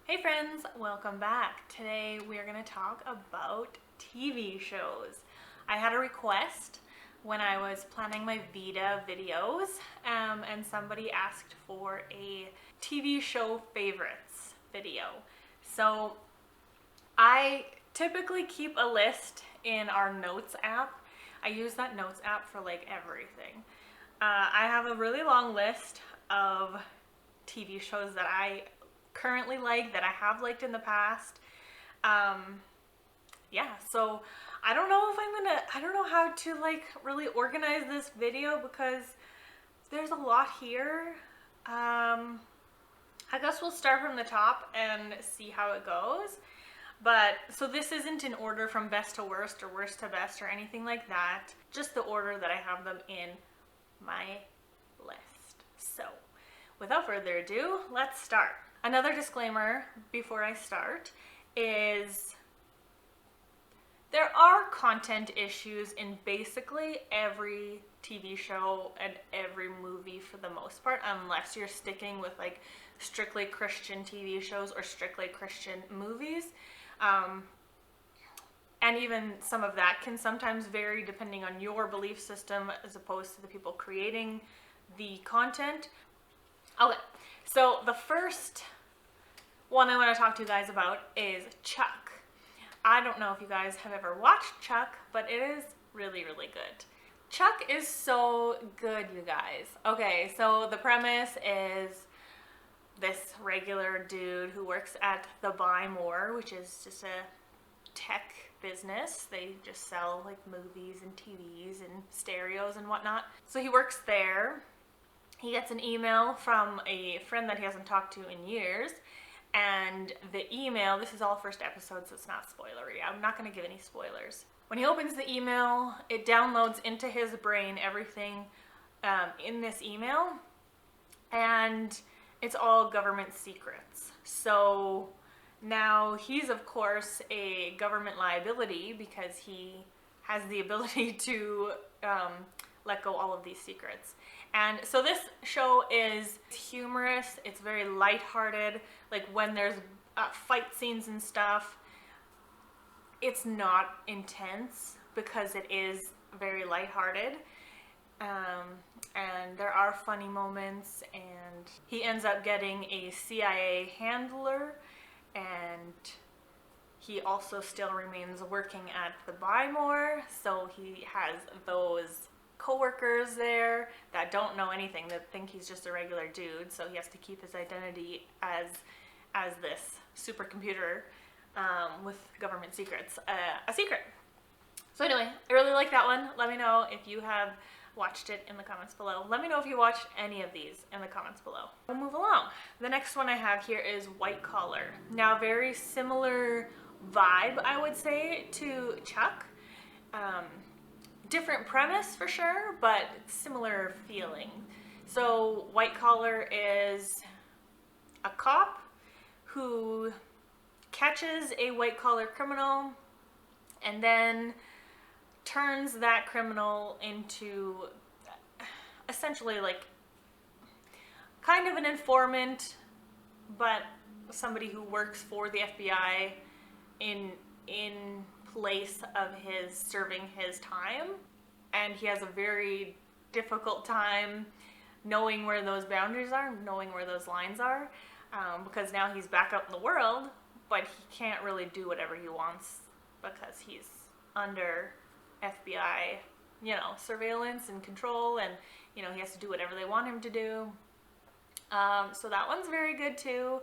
Hey friends, welcome back. Today we are going to talk about TV shows. I had a request when I was planning my VEDA videos, and somebody asked for a TV show favorites video. So I typically keep a list in our notes app. I use that notes app for like everything. I have a really long list of TV shows that I currently like, that I have liked in the past. So I don't know if I don't know how to like really organize this video because there's a lot here. I guess we'll start from the top and see how it goes. But so this isn't in order from best to worst or worst to best or anything like that. Just the order that I have them in my list. So without further ado, let's start. Another disclaimer before I start is there are content issues in basically every TV show and every movie for the most part, unless you're sticking with like strictly Christian TV shows or strictly Christian movies. And even some of that can sometimes vary depending on your belief system as opposed to the people creating the content. Okay, so the first one I want to talk to you guys about is Chuck. I don't know if you guys have ever watched Chuck, but it is really, really good. Chuck is so good, you guys. Okay, so the premise is this regular dude who works at the Buy More, which is just a tech business. They just sell like movies and TVs and stereos and whatnot. So he works there. He gets an email from a friend that he hasn't talked to in years. And the email, this is all first episode, so it's not spoilery. I'm not going to give any spoilers. When he opens the email, it downloads into his brain everything in this email. And it's all government secrets. So now he's, of course, a government liability because he has the ability to let go all of these secrets. And so this show is humorous, it's very lighthearted, like when there's fight scenes and stuff, it's not intense because it is very lighthearted. And there are funny moments, and he ends up getting a CIA handler, and he also still remains working at the Buy More, so he has those co-workers there that don't know anything, that think he's just a regular dude, so he has to keep his identity as this supercomputer with government secrets a secret. So anyway, I really like that one. Let me know if you have watched it in the comments below. Let me know if you watched any of these in the comments below. We'll move along. The next one I have here is White Collar. Now, very similar vibe, I would say, to Chuck. Different premise for sure, but similar feeling. So White Collar is a cop who catches a white collar criminal and then turns that criminal into essentially like kind of an informant, but somebody who works for the FBI in place of his serving his time. And he has a very difficult time knowing where those boundaries are, knowing where those lines are, because now he's back out in the world, but he can't really do whatever he wants because he's under FBI, surveillance and control, and, he has to do whatever they want him to do. So that one's very good too.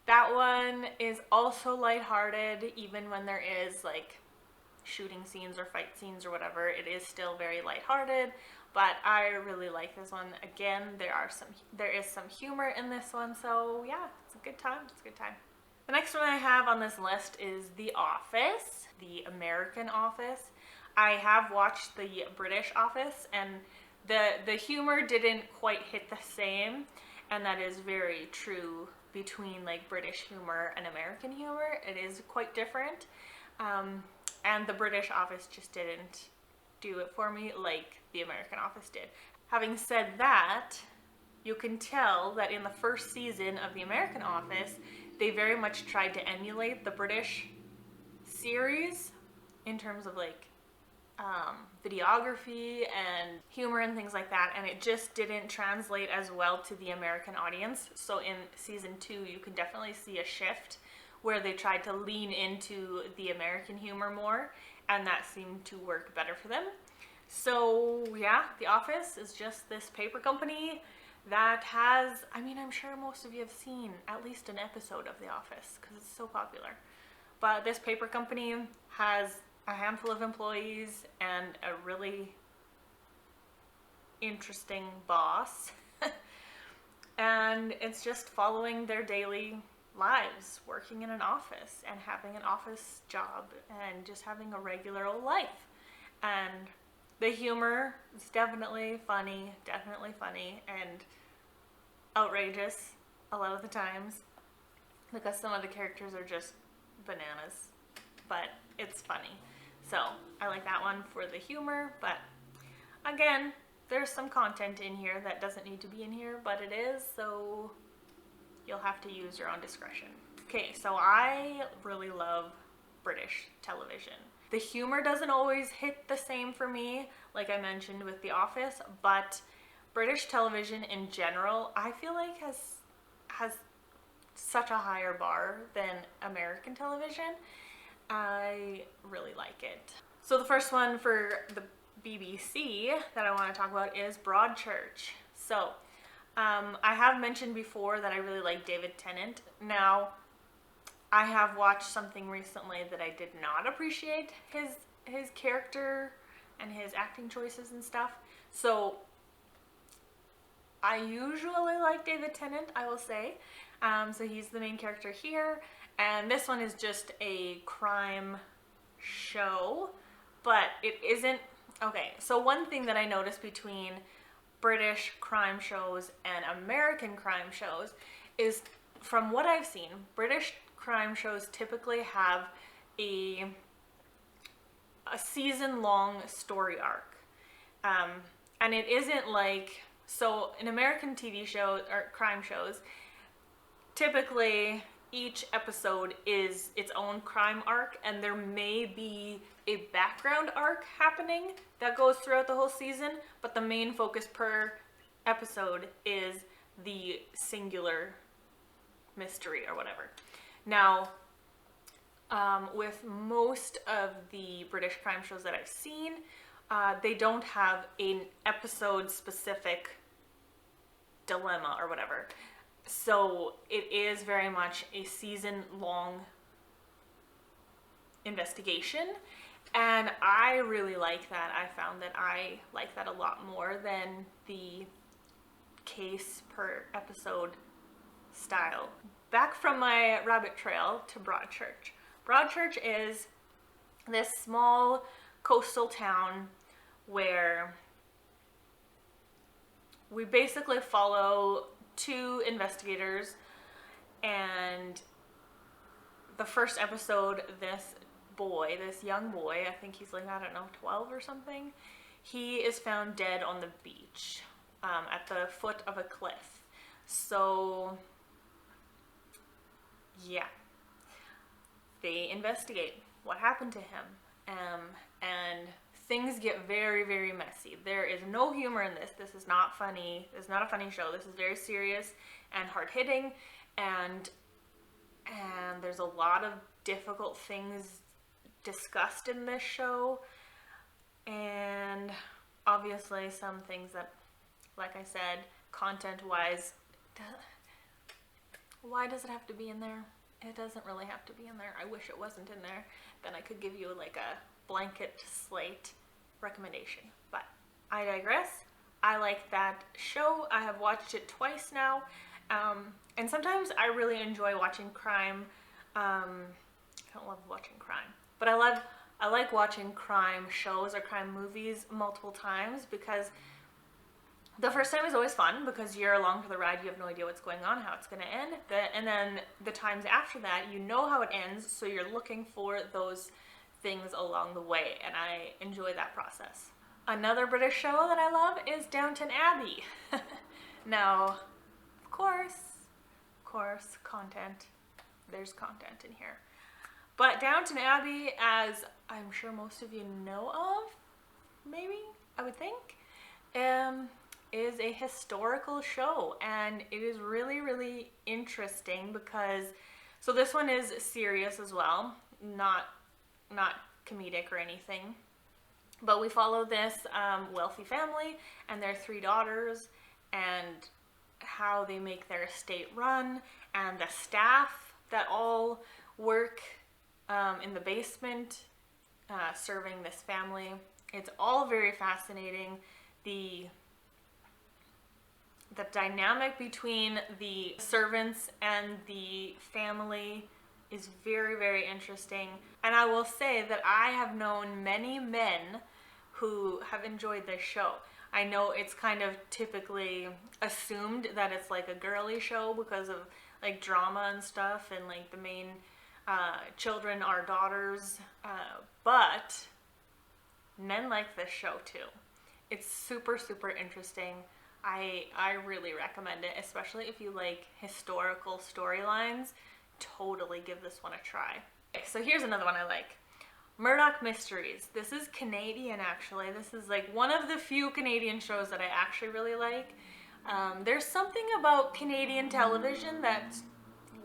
That one is also lighthearted, even when there is like shooting scenes or fight scenes or whatever. It is still very lighthearted, but I really like this one. Again, there is some humor in this one, so yeah, it's a good time. It's a good time. The next one I have on this list is The Office, the American Office. I have watched the British Office, and the humor didn't quite hit the same, and that is very true between like British humor and American humor. It is quite different, and the British Office just didn't do it for me like the American Office did. Having said that, you can tell that in the first season of The American Office, they very much tried to emulate the British series in terms of like videography and humor and things like that, and it just didn't translate as well to the American audience. So in season 2, you can definitely see a shift where they tried to lean into the American humor more, and that seemed to work better for them. So yeah, The Office is just this paper company that has, I mean, I'm sure most of you have seen at least an episode of The Office because it's so popular. But this paper company has a handful of employees and a really interesting boss. And it's just following their daily lives, working in an office and having an office job and just having a regular old life. And the humor is definitely funny and outrageous a lot of the times because some of the characters are just bananas, but it's funny. So I like that one for the humor, but again, there's some content in here that doesn't need to be in here, but it is, so you'll have to use your own discretion. Okay, so I really love British television. The humor doesn't always hit the same for me, like I mentioned with The Office, but British television in general, I feel like has such a higher bar than American television. I really like it. So the first one for the BBC that I want to talk about is Broadchurch. So I have mentioned before that I really like David Tennant. Now, I have watched something recently that I did not appreciate his character and his acting choices and stuff. So I usually like David Tennant, I will say. So he's the main character here. And this one is just a crime show, but it isn't. Okay, so one thing that I noticed between British crime shows and American crime shows is, from what I've seen, British crime shows typically have a season-long story arc. And it isn't like, so in American TV shows or crime shows, typically each episode is its own crime arc, and there may be a background arc happening that goes throughout the whole season, but the main focus per episode is the singular mystery or whatever. Now, with most of the British crime shows that I've seen, they don't have an episode-specific dilemma or whatever. So it is very much a season-long investigation, and I really like that. I found that I like that a lot more than the case per episode style. Back from my rabbit trail to Broadchurch. Broadchurch is this small coastal town where we basically follow 2 investigators, and the first episode, this young boy, I think he's like, I don't know, 12 or something, he is found dead on the beach at the foot of a cliff. So yeah, they investigate what happened to him, and things get very, very messy. There is no humor in this. This is not funny. It's not a funny show. This is very serious and hard-hitting, and there's a lot of difficult things discussed in this show, and obviously some things that, like I said, content-wise, why does it have to be in there? It doesn't really have to be in there. I wish it wasn't in there. Then I could give you like a blanket slate recommendation, but I digress. I like that show. I have watched it twice now, and sometimes I really enjoy watching crime. I don't love watching crime, but I like watching crime shows or crime movies multiple times, because the first time is always fun because you're along for the ride. You have no idea what's going on, how it's going to end, and then the times after that, you know how it ends, so you're looking for those things along the way, and I enjoy that process. Another British show that I love is Downton Abbey. Now, of course, content. There's content in here. But Downton Abbey, as I'm sure most of you know of, maybe, I would think, is a historical show. And it is really, really interesting because, so this one is serious as well, not comedic or anything. But we follow this wealthy family and their 3 daughters and how they make their estate run, and the staff that all work in the basement serving this family. It's all very fascinating. The dynamic between the servants and the family is very, very interesting. And I will say that I have known many men who have enjoyed this show. I know it's kind of typically assumed that it's like a girly show because of like drama and stuff, and like the main children are daughters, but men like this show too. It's super, super interesting. I really recommend it, especially if you like historical storylines. Totally give this one a try. Okay, so here's another one I like. Murdoch Mysteries. This is Canadian, actually. This is like one of the few Canadian shows that I actually really like. There's something about Canadian television that's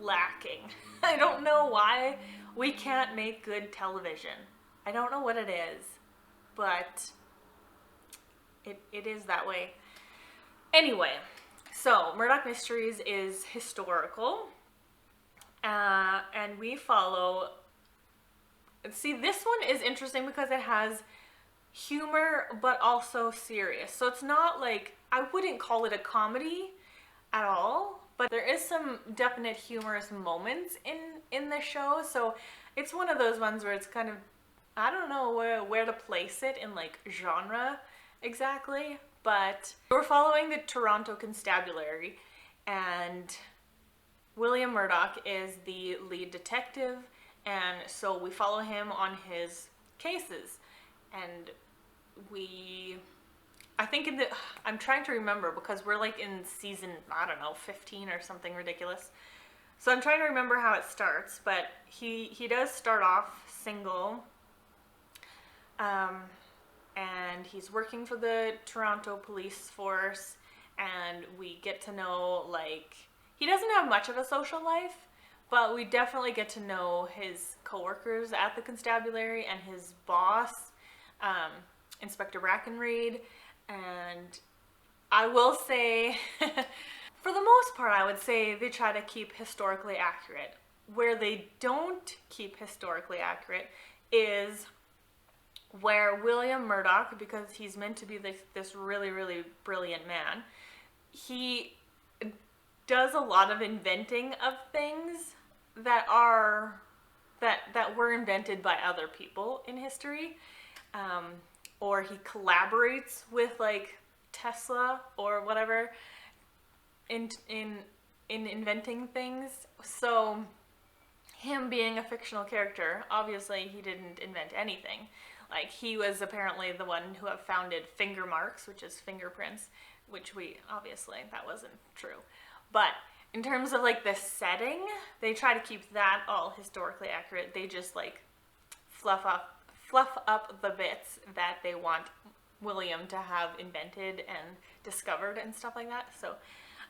lacking. I don't know why we can't make good television. I don't know what it is, but it is that way. Anyway, so Murdoch Mysteries is historical, and we follow. See, this one is interesting because it has humor, but also serious. So it's not like, I wouldn't call it a comedy at all, but there is some definite humorous moments in the show. So it's one of those ones where it's kind of, I don't know where to place it in like genre exactly, but we're following the Toronto Constabulary, and William Murdoch is the lead detective. And so we follow him on his cases, and I think I'm trying to remember because we're like in season, I don't know, 15 or something ridiculous. So I'm trying to remember how it starts, but he does start off single, and he's working for the Toronto police force, and we get to know, like, he doesn't have much of a social life, but we definitely get to know his coworkers at the constabulary and his boss, Inspector Brackenreed. And I will say, for the most part, I would say they try to keep historically accurate. Where they don't keep historically accurate is where William Murdoch, because he's meant to be this really, really brilliant man, he does a lot of inventing of things that were invented by other people in history, or he collaborates with like Tesla or whatever in inventing things. So him being a fictional character, obviously he didn't invent anything. Like, he was apparently the one who have founded finger marks, which is fingerprints, which obviously that wasn't true. But in terms of like the setting, they try to keep that all historically accurate. They just like fluff up the bits that they want William to have invented and discovered and stuff like that. So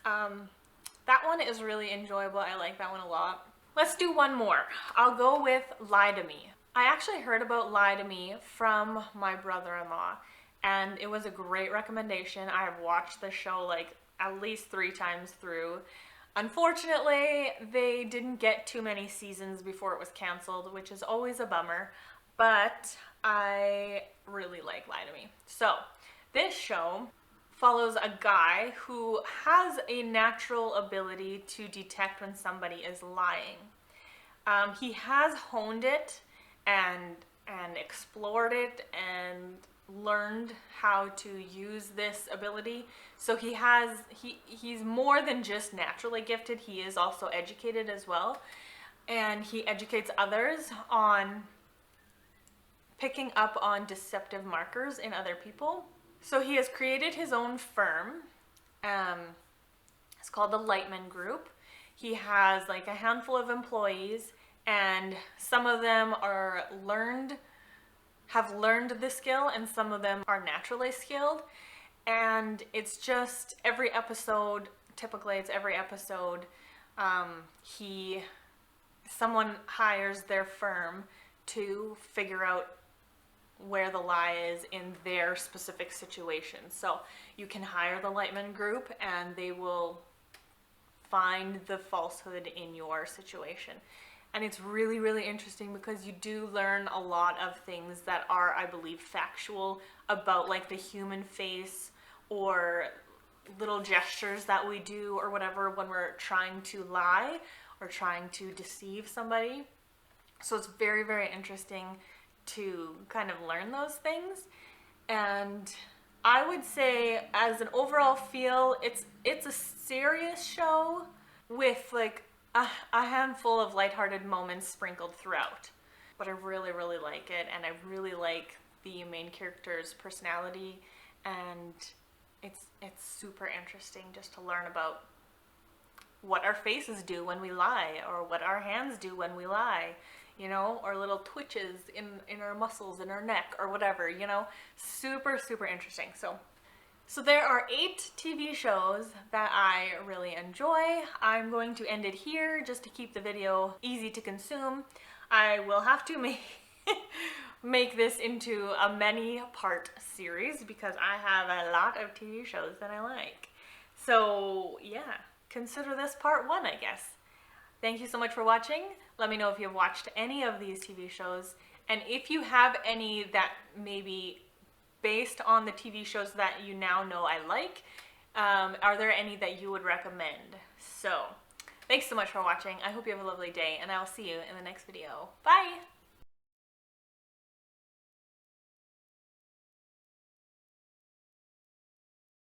that one is really enjoyable. I like that one a lot. Let's do one more. I'll go with Lie to Me. I actually heard about Lie to Me from my brother-in-law, and it was a great recommendation. I have watched the show like at least 3 times through. Unfortunately, they didn't get too many seasons before it was canceled, which is always a bummer, but I really like Lie to Me. So this show follows a guy who has a natural ability to detect when somebody is lying. He has honed it and explored it and learned how to use this ability. So he's more than just naturally gifted. He is also educated as well, and he educates others on picking up on deceptive markers in other people. So he has created his own firm, It's called the Lightman Group. He has like a handful of employees, and some of them have learned the skill, and some of them are naturally skilled. And it's just every episode, typically it's every episode, someone hires their firm to figure out where the lie is in their specific situation. So you can hire the Lightman Group and they will find the falsehood in your situation. And it's really, really interesting because you do learn a lot of things that are, I believe, factual about like the human face or little gestures that we do or whatever when we're trying to lie or trying to deceive somebody. So it's very, very interesting to kind of learn those things. And I would say as an overall feel, it's a serious show with like a handful of lighthearted moments sprinkled throughout. But I really, really like it, and I really like the main character's personality, and it's super interesting just to learn about what our faces do when we lie, or what our hands do when we lie, you know, or little twitches in our muscles in our neck or whatever, you know. Super, super interesting. So there are 8 TV shows that I really enjoy. I'm going to end it here just to keep the video easy to consume. I will have to make this into a many-part series because I have a lot of TV shows that I like. So yeah, consider this part 1, I guess. Thank you so much for watching. Let me know if you've watched any of these TV shows, and if you have any that maybe based on the TV shows that you now know I like, are there any that you would recommend? So, thanks so much for watching. I hope you have a lovely day, and I'll see you in the next video. Bye!